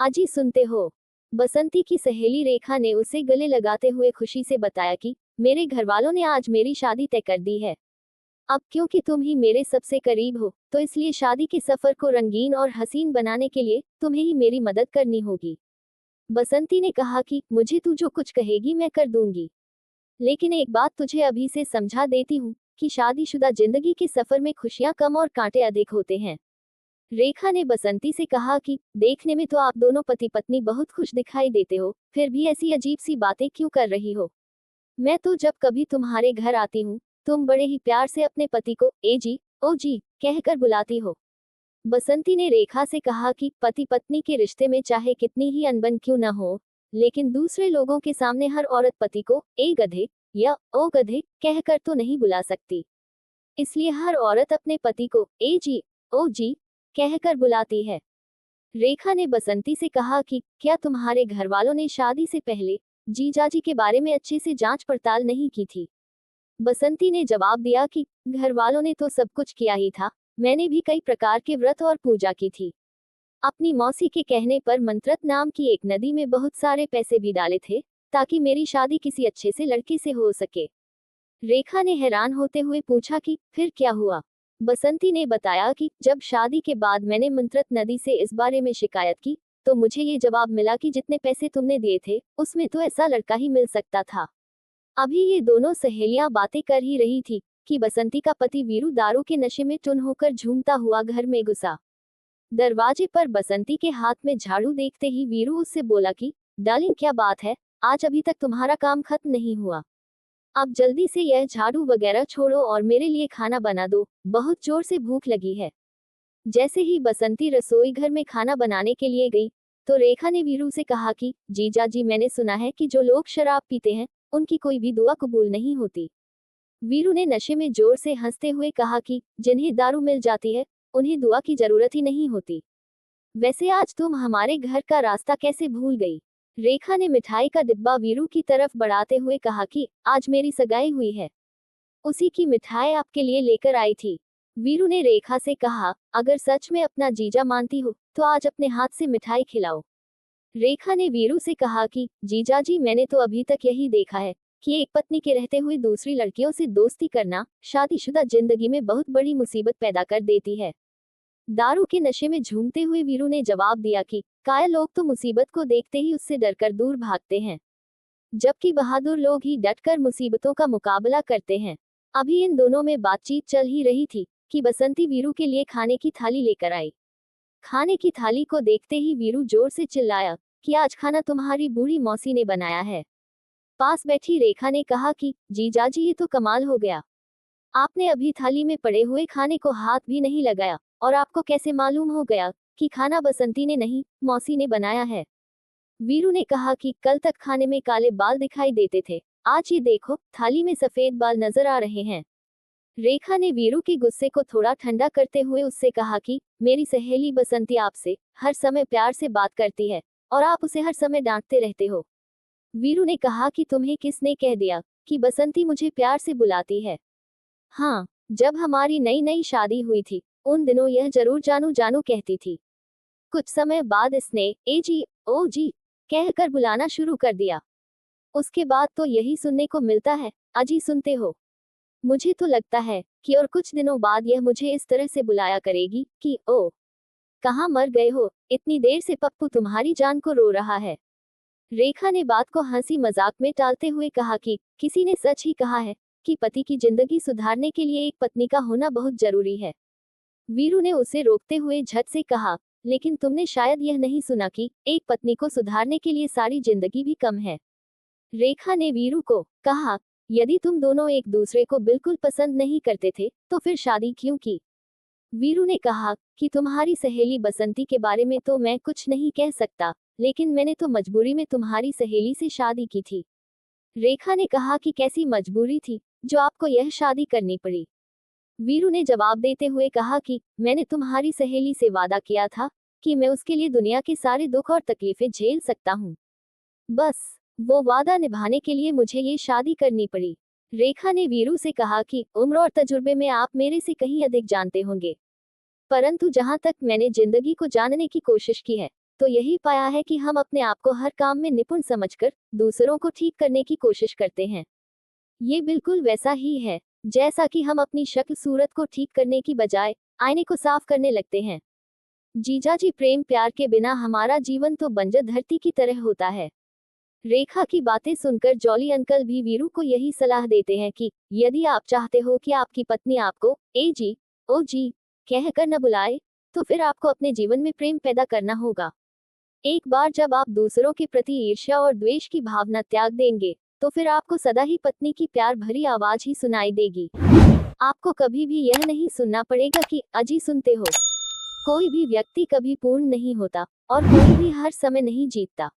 अजी सुनते हो। बसंती की सहेली रेखा ने उसे गले लगाते हुए खुशी से बताया कि मेरे घरवालों ने आज मेरी शादी तय कर दी है। अब क्योंकि तुम ही मेरे सबसे करीब हो, तो इसलिए शादी के सफर को रंगीन और हसीन बनाने के लिए तुम्हें ही मेरी मदद करनी होगी। बसंती ने कहा कि मुझे तू जो कुछ कहेगी मैं कर दूंगी, लेकिन एक बात तुझे अभी से समझा देती हूँ कि शादीशुदा जिंदगी के सफर में खुशियां कम और कांटे अधिक होते हैं। रेखा ने बसंती से कहा कि देखने में तो आप दोनों पति पत्नी बहुत खुश दिखाई देते हो, फिर भी ऐसी अजीब सी बातें क्यों कर रही हो। मैं तो जब कभी तुम्हारे घर आती हूँ, तुम बड़े ही प्यार से अपने पति को ए जी, ओ जी कहकर बुलाती हो। बसंती ने रेखा से कहा कि पति पत्नी के रिश्ते में चाहे कितनी ही अनबन क्यों न हो, लेकिन दूसरे लोगों के सामने हर औरत पति को ए गधे या ओ गधे कहकर तो नहीं बुला सकती। इसलिए हर औरत अपने पति को ए जी, ओ जी कहकर बुलाती है। रेखा ने बसंती से कहा कि क्या तुम्हारे घर वालों ने शादी से पहले जीजाजी के बारे में अच्छे से जांच पड़ताल नहीं की थी। बसंती ने जवाब दिया कि घर वालों ने तो सब कुछ किया ही था, मैंने भी कई प्रकार के व्रत और पूजा की थी। अपनी मौसी के कहने पर मंत्रत नाम की एक नदी में बहुत सारे पैसे भी डाले थे, ताकि मेरी शादी किसी अच्छे से लड़के से हो सके। रेखा ने हैरान होते हुए पूछा कि फिर क्या हुआ। बसंती ने बताया कि जब शादी के बाद मैंने मंत्रत नदी से इस बारे में शिकायत की, तो मुझे ये जवाब मिला कि जितने पैसे तुमने दिए थे उसमें तो ऐसा लड़का ही मिल सकता था। अभी ये दोनों सहेलियां बातें कर ही रही थी कि बसंती का पति वीरू दारू के नशे में टुन होकर झूमता हुआ घर में घुसा। दरवाजे पर बसंती के हाथ में झाड़ू देखते ही वीरू उससे बोला कि डार्लिंग क्या बात है, आज अभी तक तुम्हारा काम खत्म नहीं हुआ। अब जल्दी से यह झाड़ू वगैरह छोड़ो और मेरे लिए खाना बना दो, बहुत जोर से भूख लगी है। जैसे ही बसंती रसोई घर में खाना बनाने के लिए गई, तो रेखा ने वीरू से कहा कि जीजा जी मैंने सुना है कि जो लोग शराब पीते हैं उनकी कोई भी दुआ कबूल नहीं होती। वीरू ने नशे में जोर से हंसते हुए कहा कि जिन्हें दारू मिल जाती है उन्हें दुआ की जरूरत ही नहीं होती। वैसे आज तुम हमारे घर का रास्ता कैसे भूल गई। रेखा ने मिठाई का डिब्बा वीरू की तरफ बढ़ाते हुए कहा कि आज मेरी सगाई हुई है, उसी की मिठाई आपके लिए लेकर आई थी। वीरू ने रेखा से कहा अगर सच में अपना जीजा मानती हो तो आज अपने हाथ से मिठाई खिलाओ। रेखा ने वीरू से कहा कि जीजा जी मैंने तो अभी तक यही देखा है कि एक पत्नी के रहते हुए दूसरी लड़कियों से दोस्ती करना शादीशुदा जिंदगी में बहुत बड़ी मुसीबत पैदा कर देती है। दारू के नशे में झूमते हुए वीरू ने जवाब दिया कि कायर लोग तो मुसीबत को देखते ही उससे डरकर दूर भागते हैं, जबकि बहादुर लोग ही डटकर मुसीबतों का मुकाबला करते हैं। अभी इन दोनों में बातचीत चल ही रही थी कि बसंती वीरू के लिए खाने की थाली लेकर आई। खाने की थाली को देखते ही वीरू जोर से चिल्लाया कि आज खाना तुम्हारी बूढ़ी मौसी ने बनाया है। पास बैठी रेखा ने कहा कि जीजाजी ये तो कमाल हो गया, आपने अभी थाली में पड़े हुए खाने को हाथ भी नहीं लगाया, और आपको कैसे मालूम हो गया कि खाना बसंती ने नहीं मौसी ने बनाया है। वीरू ने कहा कि कल तक खाने में काले बाल दिखाई देते थे, आज ये देखो थाली में सफेद बाल नजर आ रहे हैं। रेखा ने वीरू के गुस्से को थोड़ा ठंडा करते हुए उससे कहा कि मेरी सहेली बसंती आपसे हर समय प्यार से बात करती है और आप उसे हर समय डांटते रहते हो। वीरू ने कहा कि तुम्हें किसने कह दिया कि बसंती मुझे प्यार से बुलाती है। हाँ, जब हमारी नई नई शादी हुई थी उन दिनों यह जरूर जानू जानू कहती थी। कुछ समय बाद इसने ए जी, ओ जी कहकर बुलाना शुरू कर दिया। उसके बाद तो यही सुनने को मिलता है, अजी सुनते हो। मुझे तो लगता है कि और कुछ दिनों बाद यह मुझे इस तरह से बुलाया करेगी कि ओ कहाँ मर गए हो, इतनी देर से पप्पू तुम्हारी जान को रो रहा है। रेखा ने बात को हंसी मजाक में टालते हुए कहा कि किसी ने सच ही कहा है कि पति की जिंदगी सुधारने के लिए एक पत्नी का होना बहुत जरूरी है। वीरू ने उसे रोकते हुए झट से कहा लेकिन तुमने शायद यह नहीं सुना कि एक पत्नी को सुधारने के लिए सारी जिंदगी भी कम है। रेखा ने वीरू को कहा यदि तुम दोनों एक दूसरे को बिल्कुल पसंद नहीं करते थे तो फिर शादी क्यों की। वीरू ने कहा कि तुम्हारी सहेली बसंती के बारे में तो मैं कुछ नहीं कह सकता, लेकिन मैंने तो मजबूरी में तुम्हारी सहेली से शादी की थी। रेखा ने कहा कि कैसी मजबूरी थी जो आपको यह शादी करनी पड़ी। वीरू ने जवाब देते हुए कहा कि मैंने तुम्हारी सहेली से वादा किया था कि मैं उसके लिए दुनिया के सारे दुख और तकलीफें झेल सकता हूँ, बस वो वादा निभाने के लिए मुझे ये शादी करनी पड़ी। रेखा ने वीरू से कहा कि उम्र और तजुर्बे में आप मेरे से कहीं अधिक जानते होंगे, परंतु जहां तक मैंने जिंदगी को जानने की कोशिश की है तो यही पाया है कि हम अपने आप को हर काम में निपुण समझकर दूसरों को ठीक करने की कोशिश करते हैं। ये बिल्कुल वैसा ही है जैसा कि हम अपनी शक्ल सूरत को ठीक करने की बजाय आईने को साफ करने लगते हैं। जीजा जी, प्रेम प्यार के बिना हमारा जीवन तो बंजर धरती की तरह होता है। रेखा की बातें सुनकर जॉली अंकल भी वीरू को यही सलाह देते हैं कि यदि आप चाहते हो कि आपकी पत्नी आपको ए जी ओ जी कहकर न बुलाए, तो फिर आपको अपने जीवन में प्रेम पैदा करना होगा। एक बार जब आप दूसरों के प्रति ईर्ष्या और द्वेष की भावना त्याग देंगे, तो फिर आपको सदा ही पत्नी की प्यार भरी आवाज ही सुनाई देगी। आपको कभी भी यह नहीं सुनना पड़ेगा कि अजी सुनते हो। कोई भी व्यक्ति कभी पूर्ण नहीं होता और कोई भी हर समय नहीं जीतता।